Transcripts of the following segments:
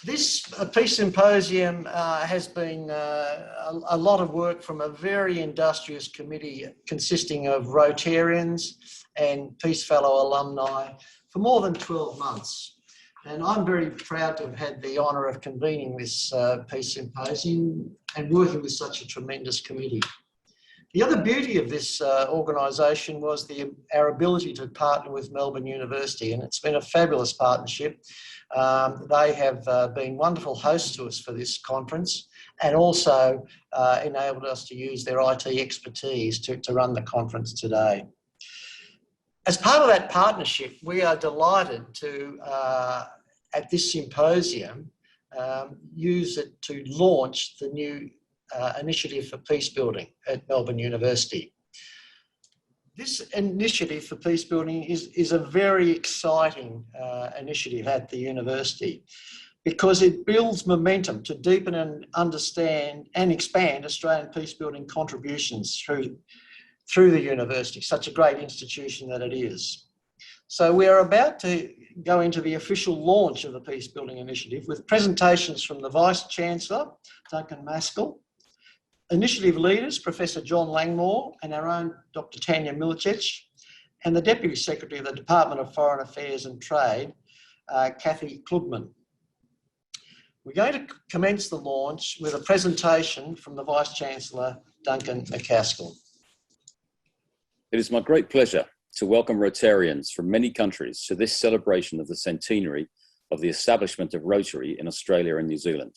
This Peace Symposium has been a lot of work from a very industrious committee consisting of Rotarians and Peace Fellow alumni for more than 12 months. And I'm very proud to have had the honour of convening this Peace Symposium and working with such a tremendous committee. The other beauty of this organisation was our ability to partner with Melbourne University, and it's been a fabulous partnership. They have been wonderful hosts to us for this conference and also enabled us to use their IT expertise to run the conference today. As part of that partnership, we are delighted to, at this symposium, use it to launch the new initiative for peace building at Melbourne University. This initiative for peace building is a very exciting initiative at the university because it builds momentum to deepen and understand and expand Australian peace building contributions through the university, such a great institution that it is. So we are about to go into the official launch of the Peace Building Initiative with presentations from the Vice-Chancellor, Duncan Maskell, initiative leaders, Professor John Langmore and our own Dr. Tanya Milicic, and the Deputy Secretary of the Department of Foreign Affairs and Trade, Kathy Klugman. We're going to commence the launch with a presentation from the Vice-Chancellor, Duncan McCaskill. It is my great pleasure to welcome Rotarians from many countries to this celebration of the centenary of the establishment of Rotary in Australia and New Zealand.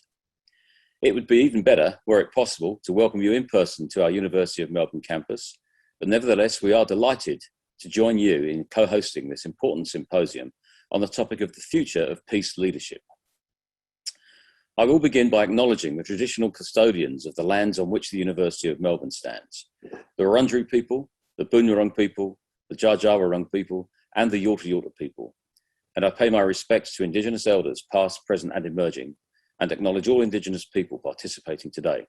It would be even better, were it possible, to welcome you in person to our University of Melbourne campus, but nevertheless we are delighted to join you in co-hosting this important symposium on the topic of the future of peace leadership. I will begin by acknowledging the traditional custodians of the lands on which the University of Melbourne stands, the Wurundjeri people, the Boonwurrung people, the Dja Dja Wurrung people, and the Yorta Yorta people. And I pay my respects to Indigenous elders, past, present, and emerging, and acknowledge all Indigenous people participating today.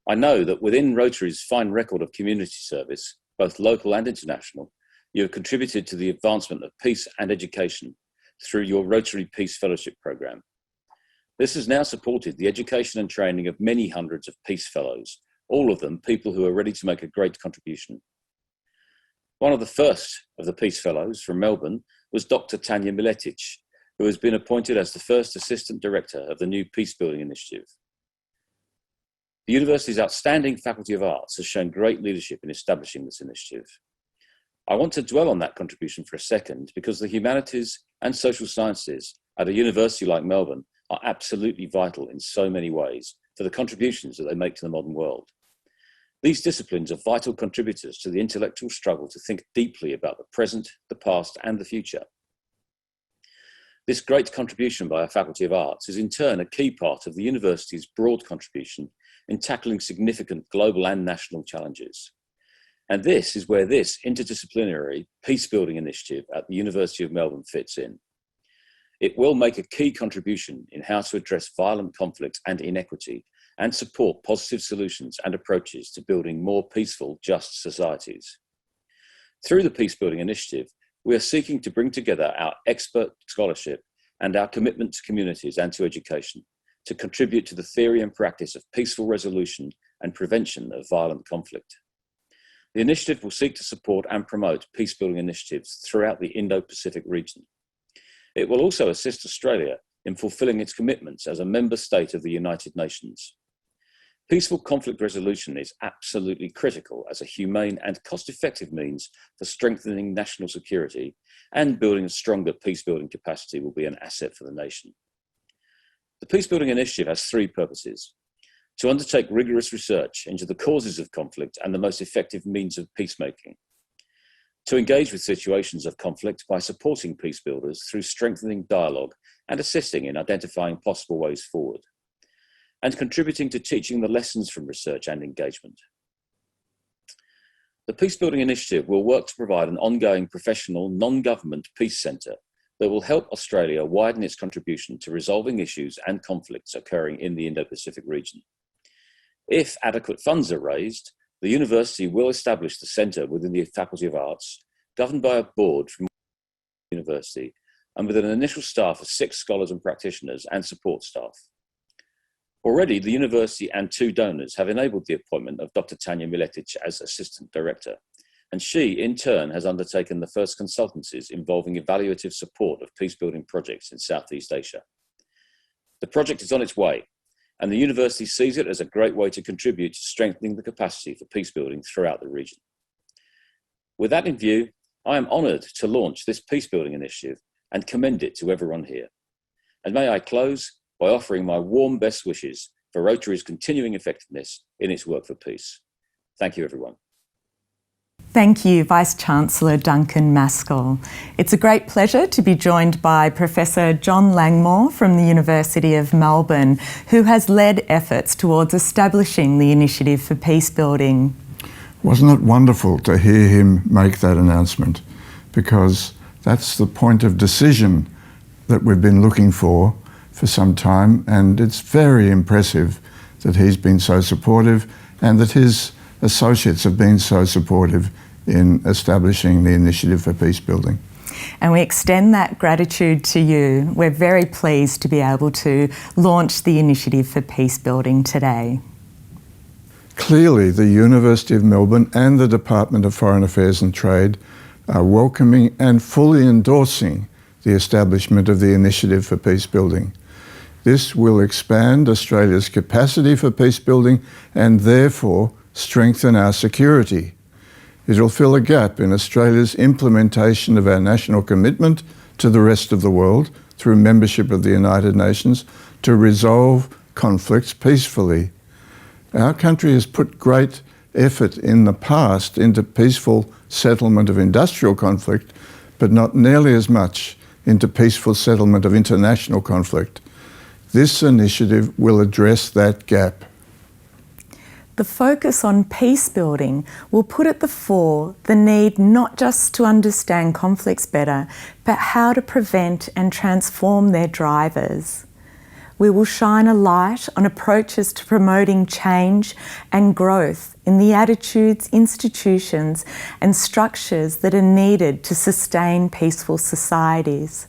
I know that within Rotary's fine record of community service, both local and international, you have contributed to the advancement of peace and education through your Rotary Peace Fellowship Programme. This has now supported the education and training of many hundreds of Peace Fellows, all of them people who are ready to make a great contribution. One of the first of the Peace Fellows from Melbourne was Dr. Tanya Milicic, who has been appointed as the first Assistant Director of the new Peace Building Initiative. The University's outstanding Faculty of Arts has shown great leadership in establishing this initiative. I want to dwell on that contribution for a second because the humanities and social sciences at a university like Melbourne are absolutely vital in so many ways for the contributions that they make to the modern world. These disciplines are vital contributors to the intellectual struggle to think deeply about the present, the past, and the future. This great contribution by our Faculty of Arts is in turn a key part of the university's broad contribution in tackling significant global and national challenges. And this is where this interdisciplinary peace-building initiative at the University of Melbourne fits in. It will make a key contribution in how to address violent conflict and inequity and support positive solutions and approaches to building more peaceful, just societies. Through the Peace Building Initiative, we are seeking to bring together our expert scholarship and our commitment to communities and to education to contribute to the theory and practice of peaceful resolution and prevention of violent conflict. The initiative will seek to support and promote peace-building initiatives throughout the Indo-Pacific region. It will also assist Australia in fulfilling its commitments as a member state of the United Nations. Peaceful conflict resolution is absolutely critical as a humane and cost-effective means for strengthening national security, and building a stronger peace-building capacity will be an asset for the nation. The Peace-Building Initiative has three purposes: to undertake rigorous research into the causes of conflict and the most effective means of peacemaking, to engage with situations of conflict by supporting peace builders through strengthening dialogue and assisting in identifying possible ways forward, and contributing to teaching the lessons from research and engagement. The Peace-Building Initiative will work to provide an ongoing professional, non-government peace centre that will help Australia widen its contribution to resolving issues and conflicts occurring in the Indo-Pacific region. If adequate funds are raised, the university will establish the centre within the Faculty of Arts, governed by a board from the university, and with an initial staff of 6 scholars and practitioners and support staff. Already, the university and 2 donors have enabled the appointment of Dr. Tanya Miletic as Assistant Director, and she, in turn, has undertaken the first consultancies involving evaluative support of peace-building projects in Southeast Asia. The project is on its way, and the university sees it as a great way to contribute to strengthening the capacity for peace-building throughout the region. With that in view, I am honoured to launch this peace-building initiative and commend it to everyone here. And may I close by offering my warm best wishes for Rotary's continuing effectiveness in its work for peace. Thank you, everyone. Thank you, Vice-Chancellor Duncan Maskell. It's a great pleasure to be joined by Professor John Langmore from the University of Melbourne, who has led efforts towards establishing the Initiative for Peacebuilding. Wasn't it wonderful to hear him make that announcement? Because that's the point of decision that we've been looking for some time, and it's very impressive that he's been so supportive and that his associates have been so supportive in establishing the Initiative for Peacebuilding. And we extend that gratitude to you. We're very pleased to be able to launch the Initiative for Peacebuilding today. Clearly, the University of Melbourne and the Department of Foreign Affairs and Trade are welcoming and fully endorsing the establishment of the Initiative for Peacebuilding. This will expand Australia's capacity for peacebuilding and therefore strengthen our security. It will fill a gap in Australia's implementation of our national commitment to the rest of the world through membership of the United Nations to resolve conflicts peacefully. Our country has put great effort in the past into peaceful settlement of industrial conflict, but not nearly as much into peaceful settlement of international conflict. This initiative will address that gap. The focus on peace building will put at the fore the need not just to understand conflicts better, but how to prevent and transform their drivers. We will shine a light on approaches to promoting change and growth in the attitudes, institutions and structures that are needed to sustain peaceful societies.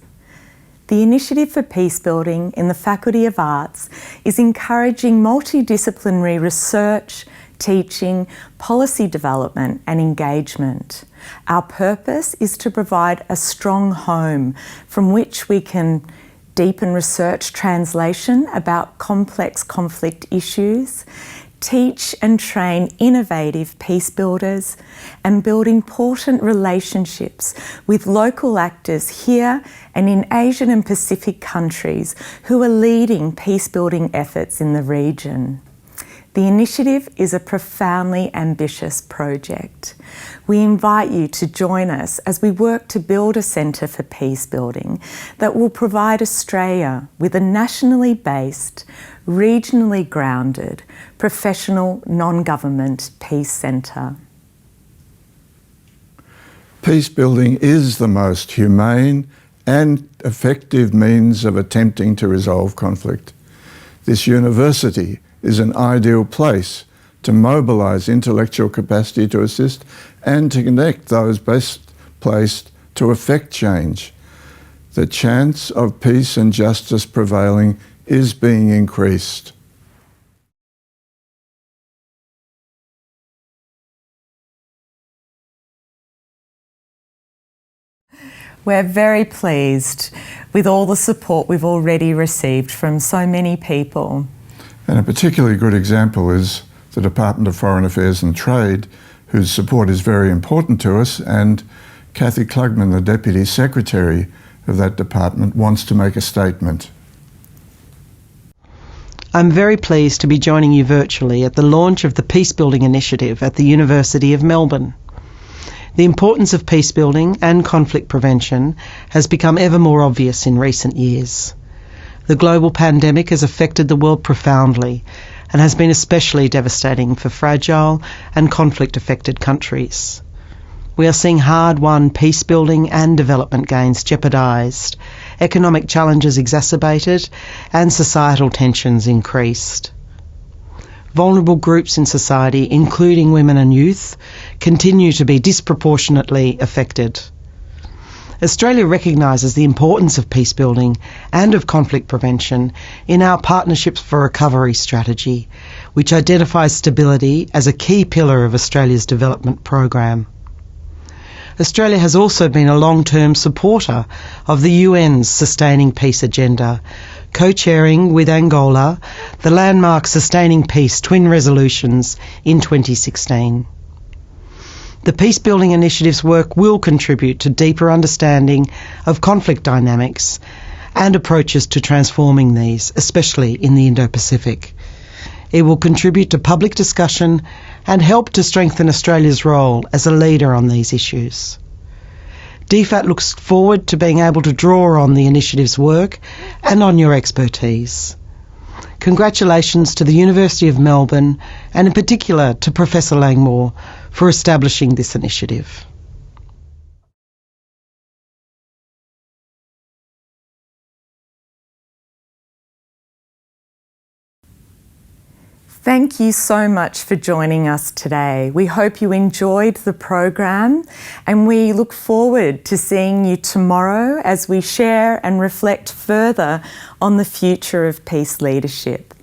The Initiative for Peacebuilding in the Faculty of Arts is encouraging multidisciplinary research, teaching, policy development and engagement. Our purpose is to provide a strong home from which we can deepen research translation about complex conflict issues, teach and train innovative peace builders, and build important relationships with local actors here and in Asian and Pacific countries who are leading peace building efforts in the region. The initiative is a profoundly ambitious project. We invite you to join us as we work to build a centre for peace building that will provide Australia with a nationally based, regionally grounded, professional, non-government peace centre. Peace building is the most humane and effective means of attempting to resolve conflict. This university is an ideal place to mobilise intellectual capacity to assist and to connect those best placed to effect change. The chance of peace and justice prevailing is being increased. We're very pleased with all the support we've already received from so many people. And a particularly good example is the Department of Foreign Affairs and Trade, whose support is very important to us, and Cathy Klugman, the Deputy Secretary of that department, wants to make a statement. I'm very pleased to be joining you virtually at the launch of the Peacebuilding Initiative at the University of Melbourne. The importance of peacebuilding and conflict prevention has become ever more obvious in recent years. The global pandemic has affected the world profoundly and has been especially devastating for fragile and conflict-affected countries. We are seeing hard-won peace-building and development gains jeopardised, economic challenges exacerbated, and societal tensions increased. Vulnerable groups in society, including women and youth, continue to be disproportionately affected. Australia recognises the importance of peace building and of conflict prevention in our Partnerships for Recovery strategy, which identifies stability as a key pillar of Australia's development program. Australia has also been a long-term supporter of the UN's Sustaining Peace agenda, co-chairing with Angola the landmark Sustaining Peace Twin Resolutions in 2016. The Peacebuilding Initiative's work will contribute to deeper understanding of conflict dynamics and approaches to transforming these, especially in the Indo-Pacific. It will contribute to public discussion and help to strengthen Australia's role as a leader on these issues. DFAT looks forward to being able to draw on the initiative's work and on your expertise. Congratulations to the University of Melbourne and in particular to Professor Langmore for establishing this initiative. Thank you so much for joining us today. We hope you enjoyed the program and we look forward to seeing you tomorrow as we share and reflect further on the future of peace leadership.